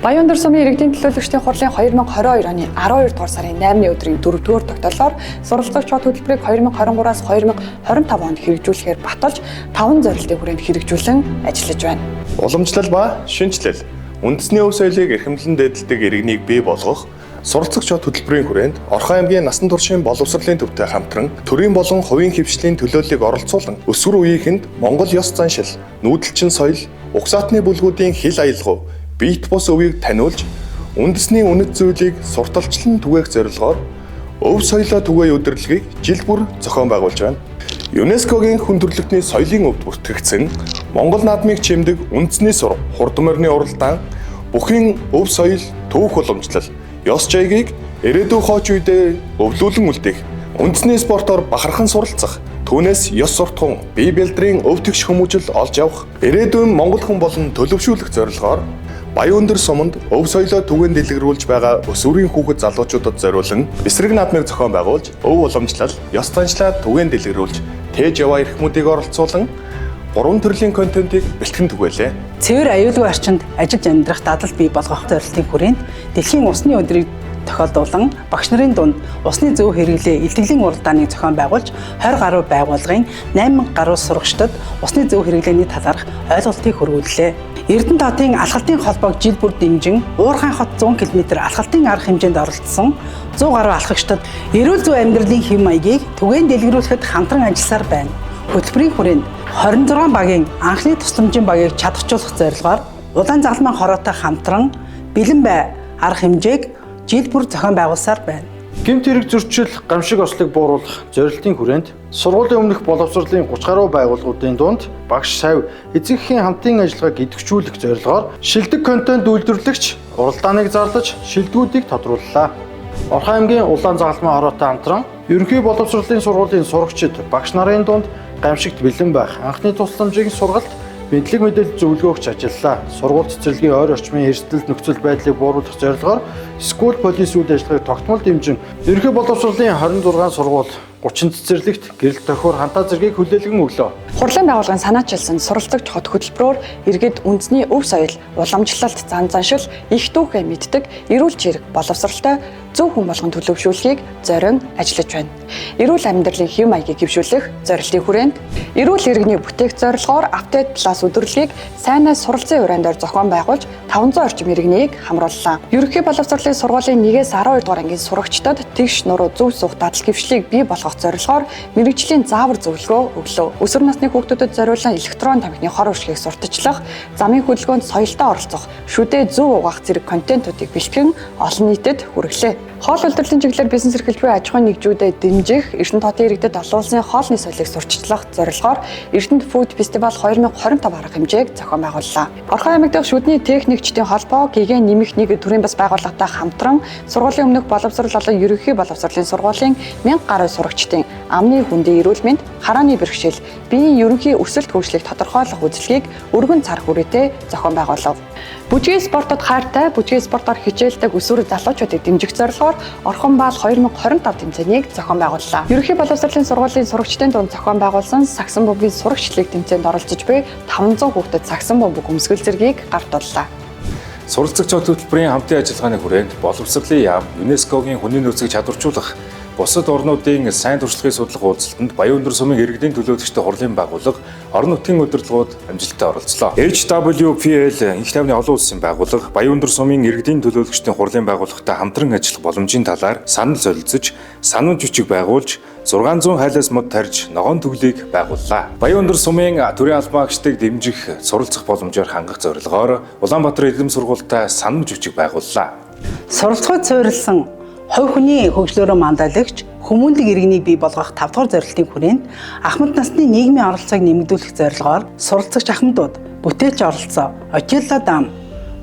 Баяндар сумын иргэдийн төлөөлөгчдийн хурлын 2022 оны 12 дугаар сарын 8-ны өдрийн 4-р тогтоолоор суралцагч хот хөтөлбөрийг 2023-аас 2025 онд хэрэгжүүлэхээр баталж 5 зорилтын хүрээнд хэрэгжүүлэн ажиллаж байна. Уламжлал ба шинжилэл, үндэсний өв соёлыг эрхэмлэн дэдэлдэг иргэнийг бий болгох, суралцагч хот хөтөлбөрийн хүрээнд Орхон аймгийн насан туршийн боловсролын төвтэй хамтран төрийн болон хувийн хөвшлийн төлөөллийг оролцуулан өсвөр үеийнхэнд Монгол ёс заншил, нүүдэлчин соёл, угсаатны бүлгүүдийн хил аялал, биет бус өвийг таниулж, үндэсний үнэт зүйлийг сурталчлан түгээх зорилгоор өв соёлоо түгээе удирдлагыг жил бүр зохион байгуулж байна. ЮНЕСКОгийн хүн төрөлхтний соёлын өвд бүртгэгдсэн Монгол наадмыг чимдэг үндэсний сур, хурдан морины уралдаан, бүхийн өв соёл, түүх уламжлал, ёс жайгийг ирээдүйн хооч үедээ өвлүүлэн үлдээх, үндэсний спортоор бахархан суралцах, түүнээс ёс суртахуун, бие бэлдрийн өв тэгш хүмүүжил олж явах, ирээдүйн монгол хүн болон төлөвшүүлэх зорилгоор Баяндар суманд өв соёлоо түгээн дэлгэрүүлж байгаа өсвөрийн хүүхэд залуучуудад зориулан эсрэг наадмыг зохион байгуулж, өв уламжлал, ёс заншлаа түгээн дэлгэрүүлж, тээж яваа эрхмүүдийг оролцуулан 3 төрлийн контентыг бэлтгэн түгээлээ. Цэвэр аюулгүй орчинд ажиллаж амьдрах дадал бий болгох зорилтын хүрээнд дэлхийн усны өдрийг тохиолдуулан багш нарын дунд усны зөв хэрэглээ илтгэлийн уралдааныг зохион байгуулж 20 гаруй байгууллагын 8000 гаруй сурагчдад усны зөв хэрэглээний талаарх ойлголтыг хүргүүллээ. Эрдэнэ хотын алхалтын холбоог жил бүр дэмжин Уурхайн хот 100 км алхалтын арга хэмжээнд оролцсон 100 гаруй алхагчдад эрүүл зүй амьдралын хэв маягийг түгээн дэлгэрүүлэхэд хамтран ажилласаар байна. Хөтөлбөрийн хүрээнд 26 багийн анхны тусламжийн багийг чадваржуулах зорилгоор Улаан загалмайн хороотой хамтран бэлэн бай арга хэмжээг жил бүр зохион байгуулсаар байна. Гэмт хэрэг зөрчил, гамшиг ослыг бууруулах зорилтын хүрээнд сургуулийн өмнөх боловсролын 30 гаруй байгууллагуудын дунд багш сав эцэгхийн хамтын ажиллагааг идэвхжүүлэх зорилгоор шилдэг контент үйлдвэрлэгч уралдааныг зарлаж шилдэгүүдийг тодрууллаа. Орхон аймгийн Улаан загалмайн хороотой хамтран ерөнхий боловсролын сургуулийн сурагчид багш нарын дунд гамшигт бэлэн байх анхны тусламжийн сургалт мэдлэг мэдээлэл зөвлөгөө өгч ажиллалаа. Сургууль цэцэрлэгийн ойр орчмын эрсдэл нөхцөл байдлыг бууруулах зорилгоор скул полис үйл ажиллагааг тогтмол дэмжин ерөнхий боловсролын 26 сургууль 30 цэцэрлэгт гэрэл тохиор хантаа зэргийг хүлээлгэн өглөө. Хурлын байгууллагын санаачилсан суралцагч хот хөтөлбөрөөр иргэд үндэсний өв соёл, уламжлалт, зан заншил, их түүхээ мэддэг, эрүүл чирэг, боловсролтой зөв хүн болгон төлөвшүүлэхийг зорион ажиллаж байна. Эрүүл амьдралын хэв маягийг хэвшүүлэх зорилтын хүрээнд эрүүл иргэний бүтээх зорилгоор Апдейт Плюс удирдлагыг сайнаас суралцсан урайндаар зохион байгуулж 500 орчим иргэнийг хамрууллаа. Ерөнхий боловсролын сургуулийн 1-ээс 12 дугаар ангийн сурагчдад тэгш нуруу зөв суух дадал хвшлийг бий болгох зорилгоор мэрэгжлийн заавар зөвлөгөө өглөө. Өсвөр насны хүүхдүүдэд зориулсан электрон тамхины хор уршигыг сурталчлах, замын хөдөлгөөнд соёлтой оролцох, шүдээ зөв угаах зэрэг контентуудыг бэлтгэн олон нийтэд хүргэлээ. Хоол улирлын чиглэлээр бизнес эрхлж буй аж ахуйн нэгжүүдэд дэмжих, Эрдэнэ хотын иргэдэд олон улсын хоолны соёлыг сурталчлах зорилгоор Эрдэнэ Food Festival 2025 арга хэмжээг зохион байгууллаа. Орхон аймаг дахь шүдний техникчдийн холбоо гигэн нэмэх нэг төрийн бас байгууллагатай хамтран сургуулийн өмнөх боловсрол болон ерөнхий боловсролын сургуулийн 1000 гаруй сурагчдын амны хүндийн эрүүл мэнд, харааны бэрхшээл, биеийн ерөнхий өсөлт хөгжлийг тодорхойлох үзлэгийг өргөн цар хүрээтэй зохион байгуулав. Бүжгийн спортод хайртай, бүжгийн спортоор хичээлдэг өсвөр залуучуудыг дэмжих зорилгоор Орхон баал 2025 тэмцээнийг зохион байгууллаа. Ерөнхий боловсролын сургуулийн сурагчдын дунд зохион байгуулсан сагсан бөмбөгийн сурагчлалыг тэмцээнд оролцож буй 500 хүүхдэд сагсан бөмбөг өмсгөл зэргийг гартууллаа. Суралцагч хот хөтөлбөрийн хамтын ажиллагааны хүрээнд боловсролын яам, ЮНЕСКОгийн хүний нөөцийг чадваржуулах, бусад орнуудын сайн туршлагын судлах уулзалтанд Баяндар сумын иргэдийн төлөөлөгчдийн хурлын байгууллага орон нутгийн удирдлагууд амжилттай оролцлоо. HWPL Инх тайвны олон улсын байгууллага Баяндар сумын иргэдийн төлөөлөгчдийн хурлын байгууллагатай хамтран ажиллах боломжийн талаар санал солилцож, санамж бичиг байгуулж 600 хайлаас мод тарьж ногоон төглийг байгууллаа. Баяндар сумын төрийн албаагчдыг дэмжих, суралцах боломжоор хангах зорилгоор Улаанбаатар эзэм сургуультай санамж бичиг байгууллаа. Суралцахад суурилсан хувь хүний хөгжлөөрөө мандаалагч хүмүүнлэг иргэнийг бий болгох 5 дугаар зорилтын хүрээнд ахмад насны нийгмийн оролцоог нэмэгдүүлэх зорилгоор суралцагч ахмадууд бүтээлч оролцоо, Отелло дам,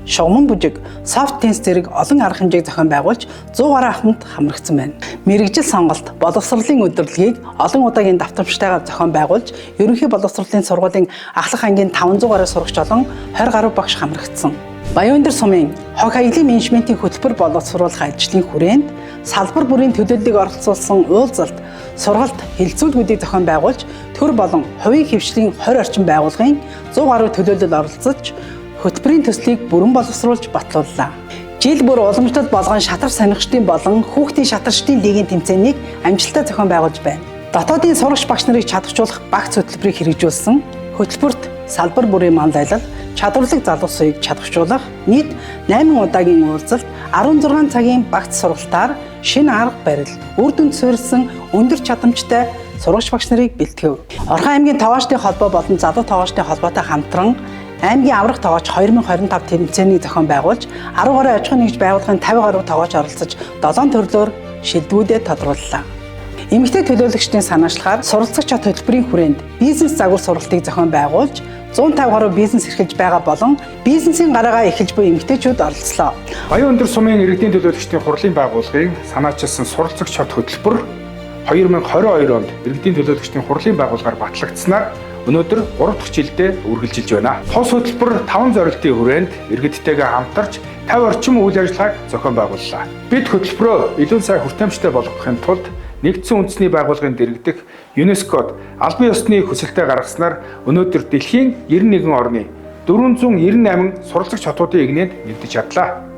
шугамн бүжиг, софт тенс зэрэг олон арга хэмжээг зохион байгуулж 100 гаруй ахмад хамрагдсан байна. Мэргэжил сонголт, боловсролын удирдлагыг олон удаагийн давтамжтайгаар зохион байгуулж, ерөнхий боловсролын сургуулийн ахлах ангийн 500 гаруй сурагч болон 20 гаруй багш хамрагдсан. Баяндар сумын хог хаягдлын менежментийн хөтөлбөр боловсруулах ажлын хүрээнд салбар бүрийн төлөөллийг оролцуулсан уулзалт, сургалт, хэлэлцүүлгүүдийг зохион байгуулж, төр болон хувийн хөвшлийн 20 орчим байгууллагын 100 гаруй төлөөлөлд оролцож, хөтөлбөрийн төслийг бүрэн боловсруулж батлууллаа. Жил бүр уламжлалт болгон шатар сонирхчдын болон хүүхдийн шатарчдын лигийн тэмцээнийг амжилттай зохион байгуулж байна. Дотоодын сурагч багш нарыг чадваржуулах багц хөтөлбөрийг хэрэгжүүлсэн. Хөтөлбөрт салбар бүрийн мандайлал, чадварлаг залуусыг чадваржуулах, нийт 8 удаагийн уулзалт, 16 цагийн багц сургалтаар шинэ арга барил, үр дүнд суурилсан өндөр чадамжтай сурагч багш нарыг бэлтгэв. Орхон аймгийн тоогоочдын холбоо болон залуу тоогоочдын холбоотой хамтран аймгийн аврах тоогооч 2025 тэмцээнийг зохион байгуулж 10 гаруй аж ахуйн нэгж байгууллагын 50 гаруй тоогооч оролцож 7 төрлөөр шилдэгүүдэд тодрууллаа. Эмэгтэй төлөөлөгчдийн санаачлахаар суралцах чад хөтөлбөрийн хүрээнд бизнес загвар сургалтыг зохион байгуулж 150 гаруй бизнес эрхэлж байгаа болон бизнесийн гараагаа эхэлж буй эмэгтэйчүүд оролцлоо. Баян өндөр сумын иргэдийн төлөөлөгчдийн хурлын байгууллагыг санаачилсан суралцах чад хөтөлбөр 2022 онд иргэдийн төлөөлөгчдийн хурлын байгууллагаар батлагдсанаар өнөөдөр 3 дахь жилдээ үргэлжилж байна. Тос хөтөлбөр 5 зорилтын хүрээнд иргэдтэйгээ хамтарч 50 орчим үйл ажиллагааг зохион байгууллаа. Бид хөтөлбөрөө илүү сайн хүртээмжтэй болгохын тулд Нэгдсэн үндэсний байгууллагын дэргэдэх ЮНЕСКОд албан ёсны хүсэлтэд гаргаснаар өнөөдөр дэлхийн 91 орны 498 суралцах чатуудын игнэнд нэгдэж чадлаа.